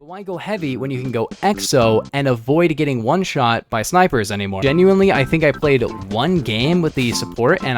But why go heavy when you can go exo and avoid getting one-shot by snipers anymore? Genuinely, I think I played one game with the support and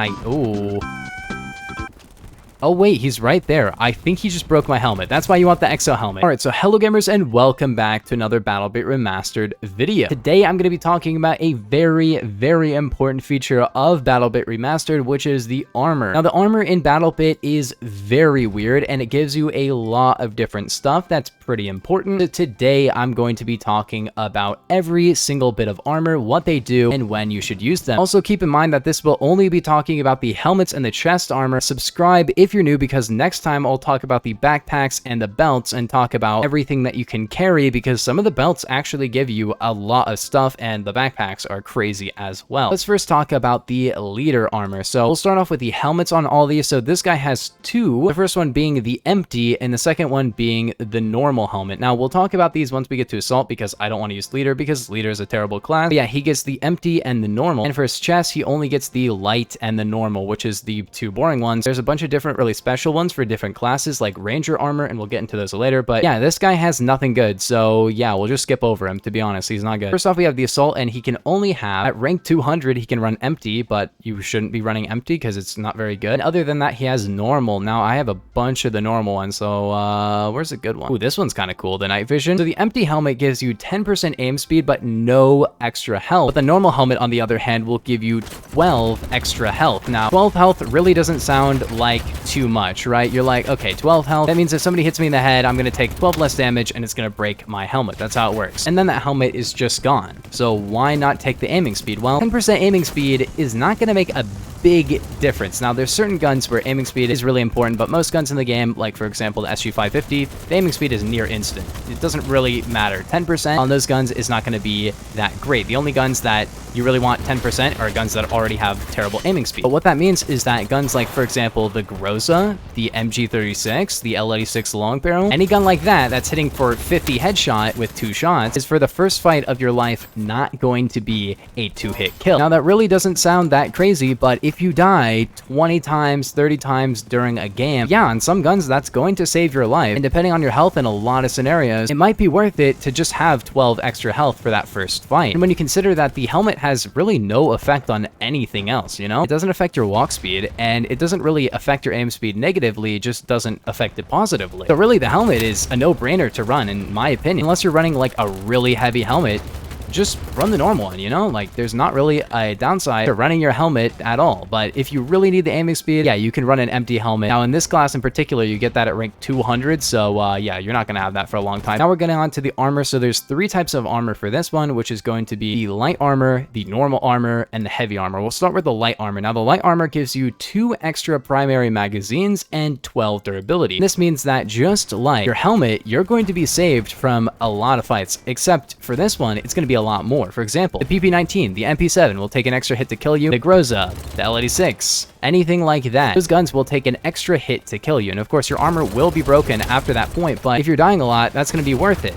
Oh wait, he's right there. I think he just broke my helmet. That's why you want the exo helmet. Alright, so hello gamers and welcome back to another BattleBit Remastered video. Today I'm going to be talking about a very, very important feature of BattleBit Remastered, which is the armor. Now the armor in BattleBit is very weird and it gives you a lot of different stuff that's pretty important. So today I'm going to be talking about every single bit of armor, what they do, and when you should use them. Also keep in mind that this will only be talking about the helmets and the chest armor. Subscribe if you're new, because next time I'll talk about the backpacks and the belts and talk about everything that you can carry, because some of the belts actually give you a lot of stuff and the backpacks are crazy as well. Let's first talk about the leader armor. So we'll start off with the helmets on all these. So this guy has two, the first one being the empty and the second one being the normal helmet. Now we'll talk about these once we get to assault, because I don't want to use leader because leader is a terrible class. But yeah, he gets the empty and the normal, and for his chest he only gets the light and the normal, which is the two boring ones. There's a bunch of different really special ones for different classes like ranger armor, and we'll get into those later. But yeah, this guy has nothing good, so yeah, we'll just skip over him. To be honest, he's not good. First off, we have the assault, and he can only have at rank 200 he can run empty, but you shouldn't be running empty because it's not very good. And other than that, he has normal. Now I have a bunch of the normal ones, so where's a good one? Ooh, this one's kind of cool, the night vision. So the empty helmet gives you 10% aim speed but no extra health, but the normal helmet on the other hand will give you 12 extra health. Now 12 health really doesn't sound like too much, right? You're like, okay, 12 health, that means if somebody hits me in the head, I'm gonna take 12 less damage and it's gonna break my helmet. That's how it works. And then that helmet is just gone. So why not take the aiming speed? Well, 10% aiming speed is not gonna make a big difference. Now there's certain guns where aiming speed is really important, but most guns in the game, like for example the SG-550, the aiming speed is near instant. It doesn't really matter. 10% on those guns is not going to be that great. The only guns that you really want 10% are guns that already have terrible aiming speed. But what that means is that guns like, for example, the Groza, the MG36, the L86 long barrel, any gun like that that's hitting for 50 headshot with 2 shots is for the first fight of your life not going to be a 2-hit kill. Now that really doesn't sound that crazy, but if you die 20 times, 30 times during a game, yeah, on some guns that's going to save your life. And depending on your health in a lot of scenarios, it might be worth it to just have 12 extra health for that first fight. And when you consider that the helmet has really no effect on anything else, you know? It doesn't affect your walk speed, and it doesn't really affect your aim speed negatively, it just doesn't affect it positively. So really the helmet is a no-brainer to run, in my opinion. Unless you're running like a really heavy helmet, just run the normal one, you know? Like, there's not really a downside to running your helmet at all. But if you really need the aiming speed, yeah, you can run an empty helmet. Now, in this class in particular, you get that at rank 200, so yeah, you're not gonna have that for a long time. Now we're getting on to the armor. So there's 3 types of armor for this one, which is going to be the light armor, the normal armor, and the heavy armor. We'll start with the light armor. Now, the light armor gives you 2 extra primary magazines and 12 durability. This means that just like your helmet, you're going to be saved from a lot of fights, except for this one, it's gonna be a lot more. For example, the PP-19, the MP7 will take an extra hit to kill you. The Groza, the L86, anything like that. Those guns will take an extra hit to kill you. And of course, your armor will be broken after that point, but if you're dying a lot, that's going to be worth it.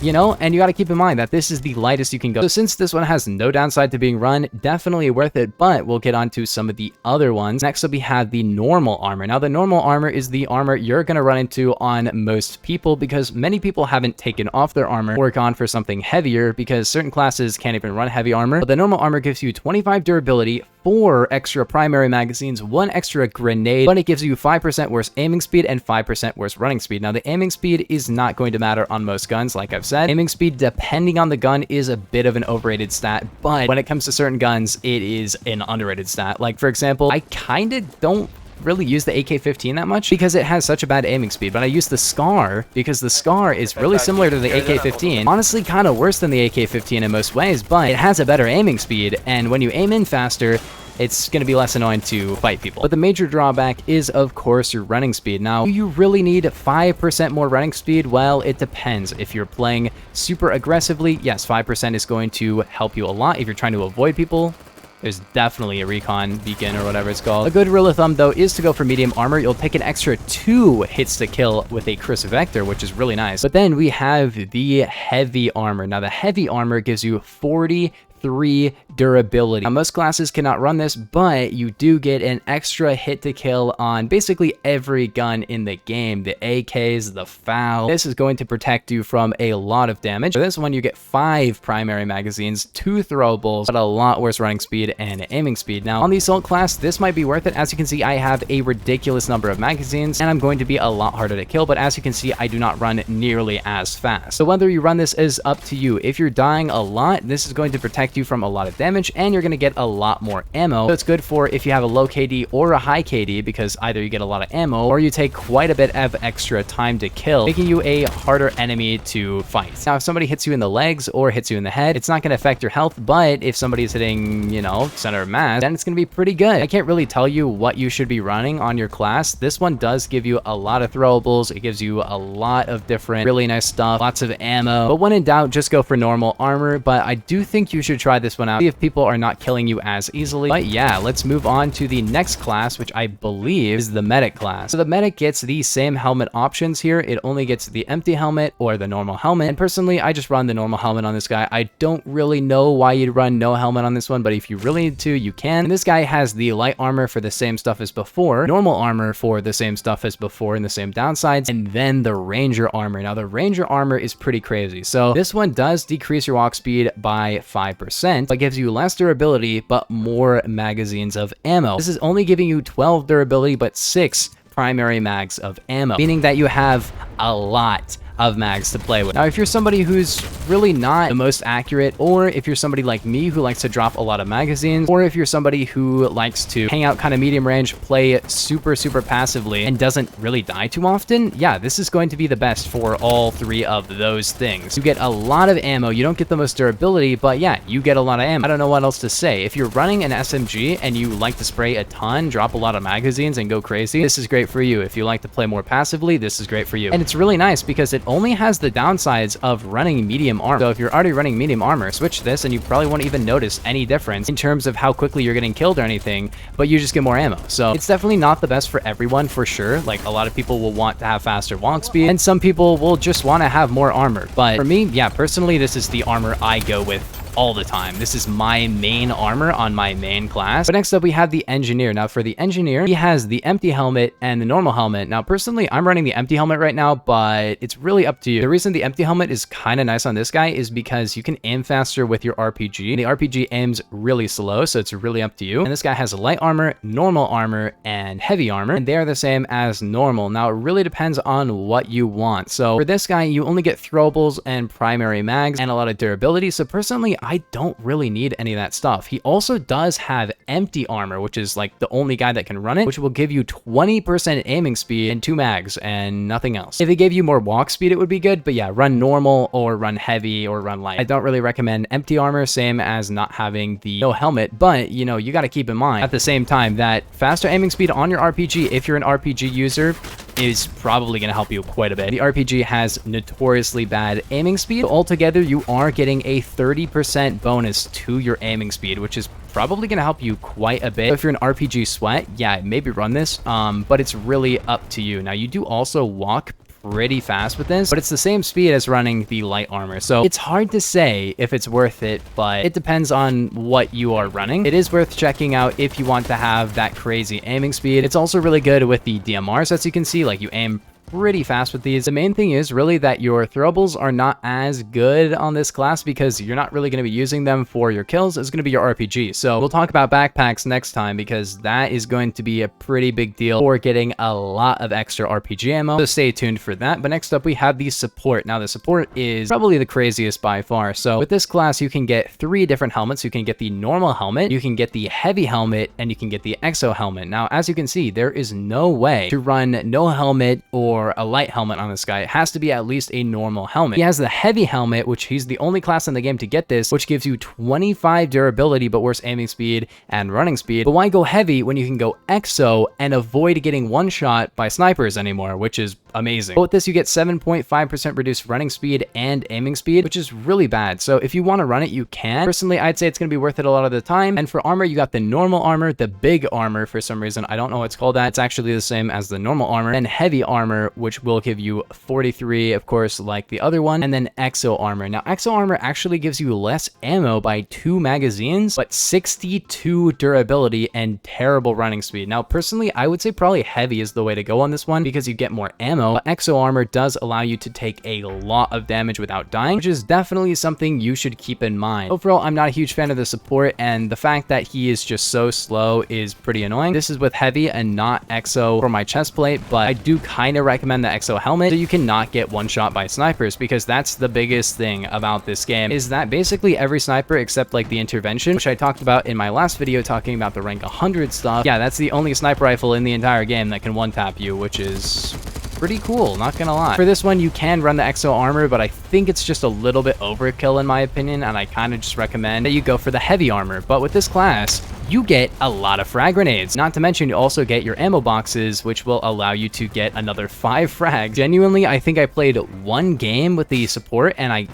You know, and you got to keep in mind that this is the lightest you can go. So since this one has no downside to being run, definitely worth it, but we'll get on to some of the other ones. Next up, we have the normal armor. Now, the normal armor is the armor you're going to run into on most people, because many people haven't taken off their armor or gone for something heavier, because certain classes can't even run heavy armor. But the normal armor gives you 25 durability, 4 extra primary magazines, 1 extra grenade, but it gives you 5% worse aiming speed and 5% worse running speed. Now, the aiming speed is not going to matter on most guns, like I've said. Aiming speed, depending on the gun, is a bit of an overrated stat, but when it comes to certain guns, it is an underrated stat. Like, for example, I kind of don't really use the AK-15 that much because it has such a bad aiming speed, but I use the Scar because the Scar is really similar to the AK-15, honestly kind of worse than the AK-15 in most ways, but it has a better aiming speed, and when you aim in faster, it's going to be less annoying to fight people. But the major drawback is, of course, your running speed. Now, do you really need 5% more running speed? Well, it depends. If you're playing super aggressively, yes, 5% is going to help you a lot. If you're trying to avoid people, there's definitely a Recon beacon or whatever it's called. A good rule of thumb, though, is to go for medium armor. You'll take an extra 2 hits to kill with a Chris Vector, which is really nice. But then we have the heavy armor. Now, the heavy armor gives you 40, 3 durability. Now, most classes cannot run this, but you do get an extra hit to kill on basically every gun in the game. The AKs, the FAL. This is going to protect you from a lot of damage. For this one, you get 5 primary magazines, 2 throwables, but a lot worse running speed and aiming speed. Now, on the assault class, this might be worth it. As you can see, I have a ridiculous number of magazines, and I'm going to be a lot harder to kill, but as you can see, I do not run nearly as fast. So whether you run this is up to you. If you're dying a lot, this is going to protect you from a lot of damage, and you're going to get a lot more ammo. So it's good for if you have a low KD or a high KD, because either you get a lot of ammo or you take quite a bit of extra time to kill, making you a harder enemy to fight. Now, if somebody hits you in the legs or hits you in the head, it's not going to affect your health, but if somebody's hitting, you know, center of mass, then it's going to be pretty good. I can't really tell you what you should be running on your class. This one does give you a lot of throwables. It gives you a lot of different really nice stuff, lots of ammo, but when in doubt, just go for normal armor. But I do think you should try this one out, see if people are not killing you as easily. But yeah, let's move on to the next class, which I believe is the medic class. So the medic gets the same helmet options here. It only gets the empty helmet or the normal helmet, and personally, I just run the normal helmet on this guy. I don't really know why you'd run no helmet on this one, but if you really need to, you can. And this guy has the light armor for the same stuff as before, normal armor for the same stuff as before and the same downsides, and then the ranger armor. Now, the ranger armor is pretty crazy. So this one does decrease your walk speed by 5%, but gives you less durability, but more magazines of ammo. This is only giving you 12 durability, but 6 primary mags of ammo, meaning that you have a lot of mags to play with. Now, if you're somebody who's really not the most accurate, or if you're somebody like me who likes to drop a lot of magazines, or if you're somebody who likes to hang out kind of medium range, play super passively, and doesn't really die too often, yeah, this is going to be the best for all 3 of those things. You get a lot of ammo. You don't get the most durability, but yeah, you get a lot of ammo. I don't know what else to say. If you're running an SMG and you like to spray a ton, drop a lot of magazines, and go crazy, this is great for you. If you like to play more passively, this is great for you. And it's really nice because it only has the downsides of running medium armor. So if you're already running medium armor, switch this and you probably won't even notice any difference in terms of how quickly you're getting killed or anything, but you just get more ammo. So it's definitely not the best for everyone, for sure. Like, a lot of people will want to have faster walk speed, and some people will just want to have more armor. But for me, yeah, personally, this is the armor I go with all the time. This is my main armor on my main class. But next up, we have the engineer. Now, for the engineer, he has the empty helmet and the normal helmet. Now, personally, I'm running the empty helmet right now, but it's really up to you. The reason the empty helmet is kind of nice on this guy is because you can aim faster with your RPG. The RPG aims really slow, so it's really up to you. And this guy has light armor, normal armor, and heavy armor, and they're the same as normal. Now, it really depends on what you want. So for this guy, you only get throwables and primary mags and a lot of durability. So personally, I don't really need any of that stuff. He also does have empty armor, which is like the only guy that can run it, which will give you 20% aiming speed and 2 mags and nothing else. If it gave you more walk speed, it would be good, but yeah, run normal or run heavy or run light. I don't really recommend empty armor, same as not having the no helmet, but you know, you got to keep in mind at the same time that faster aiming speed on your RPG, if you're an RPG user, is probably going to help you quite a bit. The RPG has notoriously bad aiming speed. Altogether, you are getting a 30% bonus to your aiming speed, which is probably going to help you quite a bit. So if you're an RPG sweat, yeah, maybe run this, but it's really up to you. Now, you do also walk pretty fast with this, but it's the same speed as running the light armor. So it's hard to say if it's worth it, but it depends on what you are running. It is worth checking out if you want to have that crazy aiming speed. It's also really good with the DMRs, as you can see. Like, you aim pretty fast with these. The main thing is really that your throwables are not as good on this class because you're not really going to be using them for your kills. It's going to be your RPG. So we'll talk about backpacks next time because that is going to be a pretty big deal for getting a lot of extra RPG ammo. So stay tuned for that. But next up, we have the support. Now, the support is probably the craziest by far. So with this class, you can get 3 different helmets. You can get the normal helmet, you can get the heavy helmet, and you can get the exo helmet. Now, as you can see, there is no way to run no helmet or a light helmet on this guy. It has to be at least a normal helmet. He has the heavy helmet, which he's the only class in the game to get this, which gives you 25 durability, but worse aiming speed and running speed. But why go heavy when you can go exo and avoid getting one shot by snipers anymore, which is amazing. But with this, you get 7.5% reduced running speed and aiming speed, which is really bad. So if you want to run it, you can. Personally, I'd say it's going to be worth it a lot of the time. And for armor, you got the normal armor, the big armor for some reason. I don't know what's called that. It's actually the same as the normal armor, and heavy armor, which will give you 43, of course, like the other one, and then exo armor. Now, exo armor actually gives you less ammo by 2 magazines, but 62 durability and terrible running speed. Now, personally, I would say probably heavy is the way to go on this one because you get more ammo. But exo armor does allow you to take a lot of damage without dying, which is definitely something you should keep in mind. Overall, I'm not a huge fan of the support, and the fact that he is just so slow is pretty annoying. This is with heavy and not exo for my chest plate, but I do kind of recommend the exo helmet so you cannot get one shot by snipers, because that's the biggest thing about this game, is that basically every sniper except like the intervention, which I talked about in my last video talking about the rank 100 stuff. Yeah, that's the only sniper rifle in the entire game that can one-tap you, which is pretty cool, not gonna lie. For this one, you can run the exo armor, but I think it's just a little bit overkill in my opinion, and I kind of just recommend that you go for the heavy armor. But with this class, you get a lot of frag grenades. Not to mention, you also get your ammo boxes, which will allow you to get another 5 frags. Genuinely, I think I played 1 game with the support, and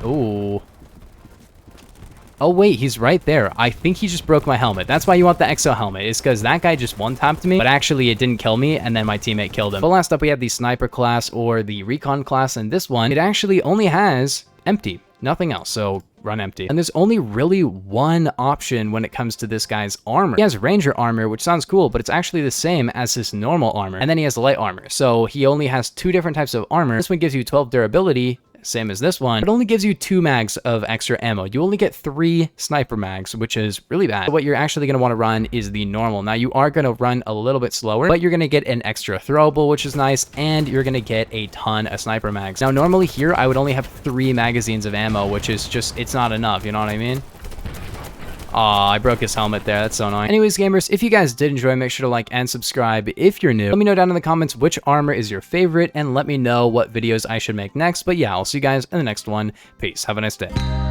Oh wait, he's right there. I think he just broke my helmet. That's why you want the exo helmet, is because that guy just one-tapped me, but actually it didn't kill me, and then my teammate killed him. But last up, we have the sniper class or the recon class, and this one, it actually only has empty, nothing else, so run empty. And there's only really one option when it comes to this guy's armor. He has ranger armor, which sounds cool, but it's actually the same as his normal armor. And then he has light armor, so he only has 2 different types of armor. This one gives you 12 durability, same as this one, but only gives you 2 mags of extra ammo. You only get 3 sniper mags, which is really bad. So what you're actually going to want to run is the normal. Now, you are going to run a little bit slower, but you're going to get an extra throwable, which is nice, and you're going to get a ton of sniper mags. Now, normally here, I would only have 3 magazines of ammo, which is just, it's not enough, you know what I mean? Aw, I broke his helmet there. That's so annoying. Anyways, gamers, if you guys did enjoy, make sure to like and subscribe if you're new. Let me know down in the comments which armor is your favorite, and let me know what videos I should make next. But yeah, I'll see you guys in the next one. Peace. Have a nice day.